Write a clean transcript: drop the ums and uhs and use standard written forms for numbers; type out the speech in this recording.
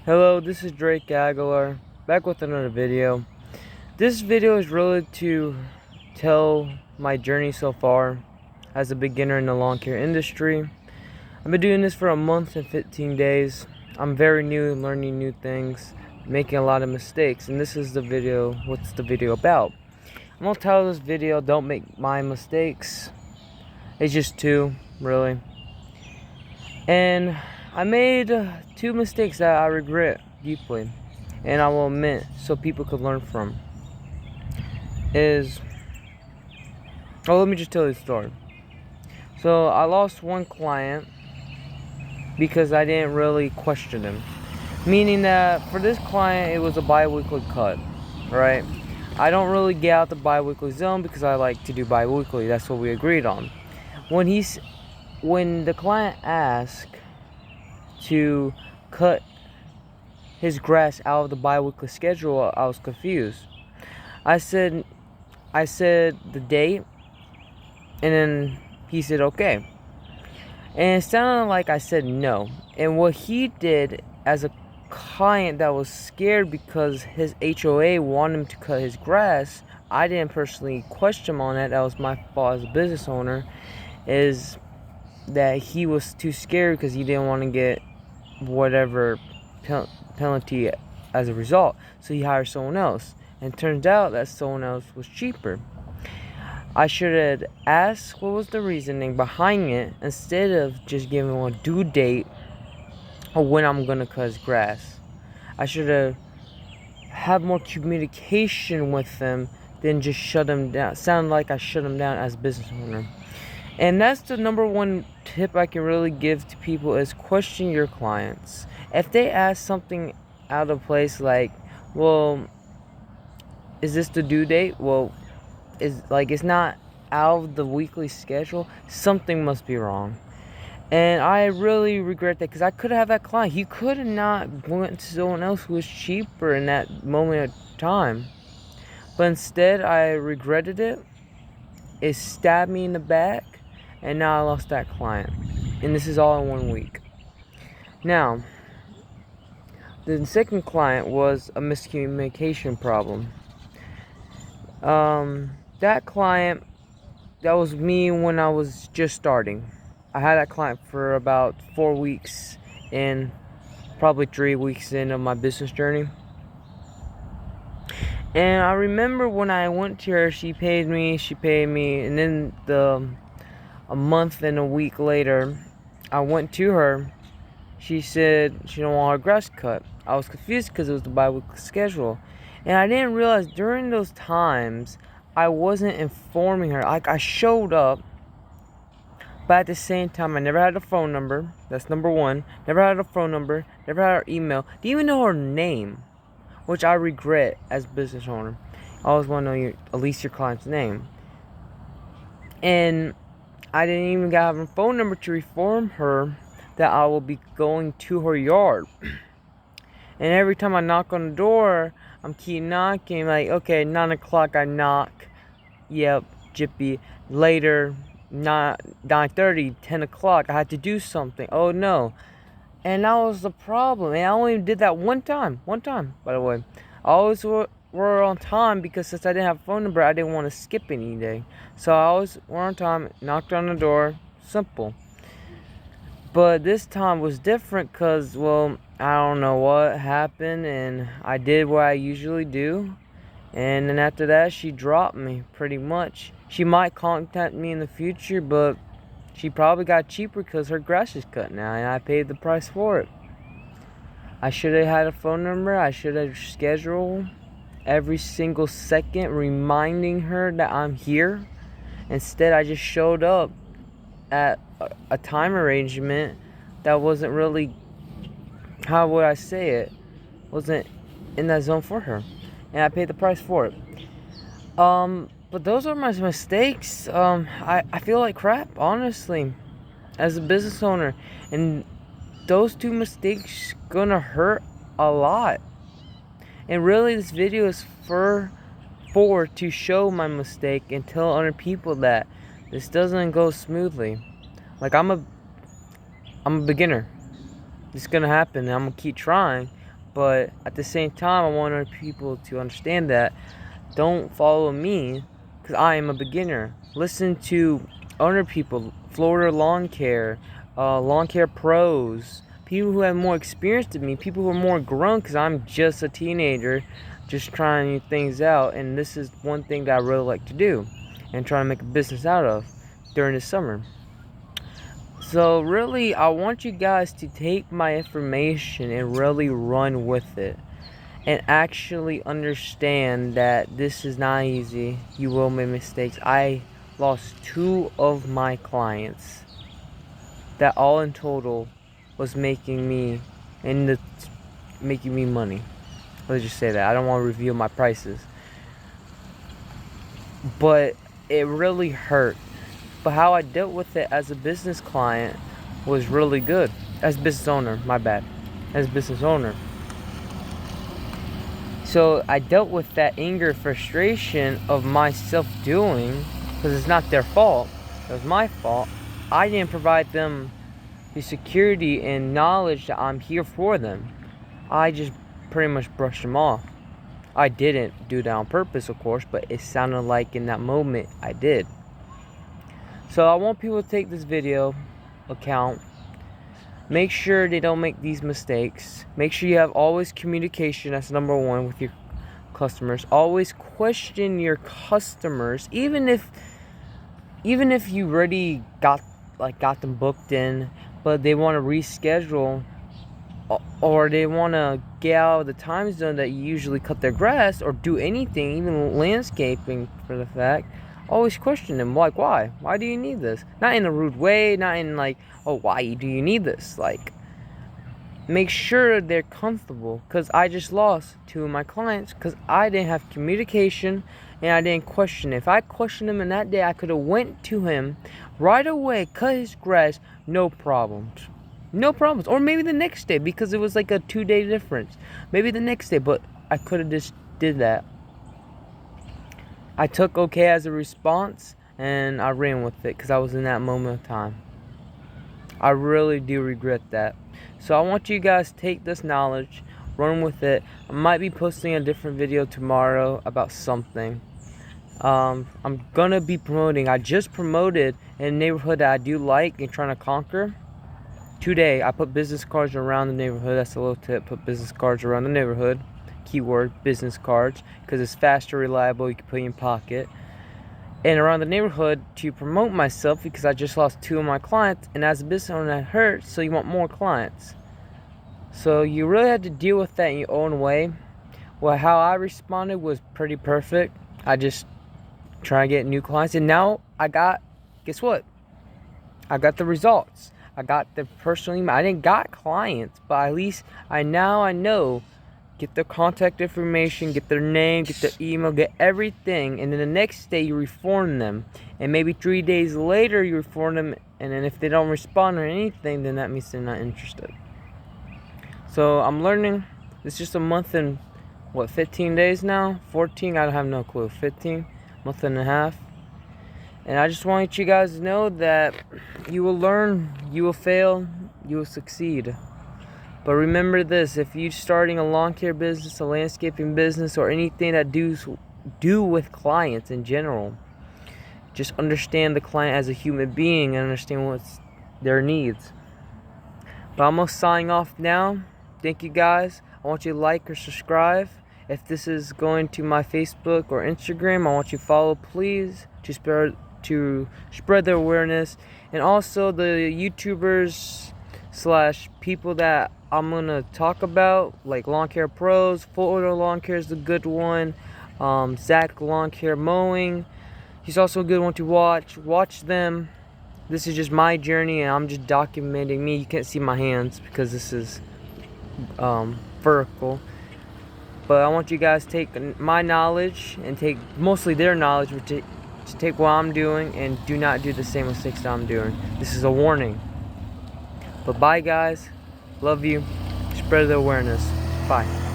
Hello, this is Drake Aguilar, back with another video. This video is really to tell my journey so far as a beginner in the lawn care industry. I've been doing this for a month and 15 days. I'm very new, learning new things, making a lot of mistakes, and this is the video. What's the video about? I'm gonna tell this video, don't make my mistakes. It's just two, really. And I made two mistakes that I regret deeply, and I will admit so people could learn from. Let me just tell you the story. So I lost one client because I didn't really question him. Meaning that for this client, it was a bi-weekly cut, right? I don't really get out the bi-weekly zone because I like to do bi-weekly. That's what we agreed on. When the client asked to cut his grass out of the bi-weekly schedule, I was confused. I said the date, and then he said okay. And it sounded like I said no. And what he did as a client that was scared because his HOA wanted him to cut his grass, I didn't personally question him on that. That was my fault as a business owner, is that he was too scared because he didn't want to get whatever penalty as a result. So he hired someone else. And it turns out that someone else was cheaper. I should have asked what was the reasoning behind it instead of just giving him a due date of when I'm going to cut his grass. I should have had more communication with them than just shut him down. It sounded like I shut him down as a business owner. And that's the number one tip I can really give to people, is question your clients. If they ask something out of place, like, well, is this the due date? Well, it's not out of the weekly schedule. Something must be wrong. And I really regret that, because I could have that client. He could have not went to someone else who was cheaper in that moment of time. But instead, I regretted it. It stabbed me in the back. And now I lost that client. And this is all in 1 week. Now, the second client was a miscommunication problem. That client, that was me when I was just starting. I had that client for about 4 weeks in, probably 3 weeks into my business journey. And I remember when I went to her, she paid me, and then a month and a week later, I went to her. She said she don't want her grass cut. I was confused because it was the bi-weekly schedule. And I didn't realize during those times, I wasn't informing her. Like, I showed up, but at the same time, I never had a phone number. That's number one. Never had a phone number. Never had her email. Didn't even know her name, which I regret as a business owner. I always want to know at least your client's name. And I didn't even have a phone number to inform her that I will be going to her yard. And every time I knock on the door, I'm keep knocking, like, okay, 9 o'clock I knock. Yep, jippy. Later, 9:30, 10 o'clock, I had to do something. Oh no. And that was the problem. And I only did that one time, by the way. I always were on time, because since I didn't have a phone number, I didn't want to skip any day. So I always were on time, knocked on the door, simple. But this time was different because, well, I don't know what happened, and I did what I usually do. And then after that, she dropped me, pretty much. She might contact me in the future, but she probably got cheaper because her grass is cut now, and I paid the price for it. I should have had a phone number. I should have scheduled every single second, reminding her that I'm here. Instead, I just showed up at a time arrangement that wasn't really, how would I say it, wasn't in that zone for her, and I paid the price for it. But those are my mistakes. I feel like crap, honestly, as a business owner, and those two mistakes gonna hurt a lot. And really, this video is for to show my mistake and tell other people that this doesn't go smoothly. Like, I'm a beginner. It's gonna happen, and I'm gonna keep trying. But at the same time, I want other people to understand that don't follow me because I am a beginner. Listen to other people, Florida Lawn Care pros, people who have more experience than me, people who are more grown, because I'm just a teenager, just trying new things out. And this is one thing that I really like to do and try to make a business out of during the summer. So really, I want you guys to take my information and really run with it. And actually understand that this is not easy. You will make mistakes. I lost 2 of my clients. That all in total was making me money. Let's just say that. I don't want to reveal my prices. But it really hurt. But how I dealt with it as a business client was really good. As a business owner, my bad. As a business owner. So I dealt with that anger, frustration of myself doing, because it's not their fault. It was my fault. I didn't provide them the security and knowledge that I'm here for them. I just pretty much brushed them off. I didn't do that on purpose, of course, but it sounded like in that moment I did. So I want people to take this video account. Make sure they don't make these mistakes. Make sure you have always communication. That's number 1 with your customers. Always question your customers, even if you already got them booked in, but they want to reschedule, or they want to get out of the time zone that you usually cut their grass or do anything, even landscaping for the fact. Always question them, like, why? Why do you need this? Not in a rude way, not in like, oh, why do you need this? Like, make sure they're comfortable, because I just lost 2 of my clients because I didn't have communication and I didn't question. If I questioned him in that day, I could have went to him right away, cut his grass, no problems. No problems. Or maybe the next day, because it was like a 2-day difference. Maybe the next day, but I could have just did that. I took okay as a response, and I ran with it because I was in that moment of time. I really do regret that. So I want you guys to take this knowledge, run with it. I might be posting a different video tomorrow about something. I'm gonna be promoting. I just promoted in a neighborhood that I do like and trying to conquer. Today, I put business cards around the neighborhood. That's a little tip. Put business cards around the neighborhood. Keyword, business cards, because it's fast and reliable. You can put it in your pocket. And around the neighborhood to promote myself, because I just lost 2 of my clients, and as a business owner that hurts, so you want more clients. So you really had to deal with that in your own way. Well, how I responded was pretty perfect. I just try to get new clients, and now guess what? I got the results. I got the personal email. I didn't got clients, but at least I know. Get their contact information, get their name, get their email, get everything. And then the next day you reform them. And maybe 3 days later you reform them. And then if they don't respond or anything, then that means they're not interested. So I'm learning. It's just a month and 15 days now? 14? I have no clue. 15? Month and a half. And I just want you guys to know that you will learn, you will fail, you will succeed. But remember this, if you're starting a lawn care business, a landscaping business, or anything that do with clients in general, just understand the client as a human being and understand what's their needs. But I'm going to sign off now. Thank you guys. I want you to like or subscribe. If this is going to my Facebook or Instagram, I want you to follow, please, to spread the awareness. And also the YouTubers / people that I'm gonna talk about, like LawnCare Pros. Florida LawnCare is a good one. Zach LawnCare Mowing, he's also a good one to watch them. This is just my journey and I'm just documenting me. You can't see my hands because this is vertical, but I want you guys to take my knowledge and take mostly their knowledge, to take what I'm doing and do not do the same mistakes that I'm doing. This is a warning. But bye guys, love you, spread the awareness, bye.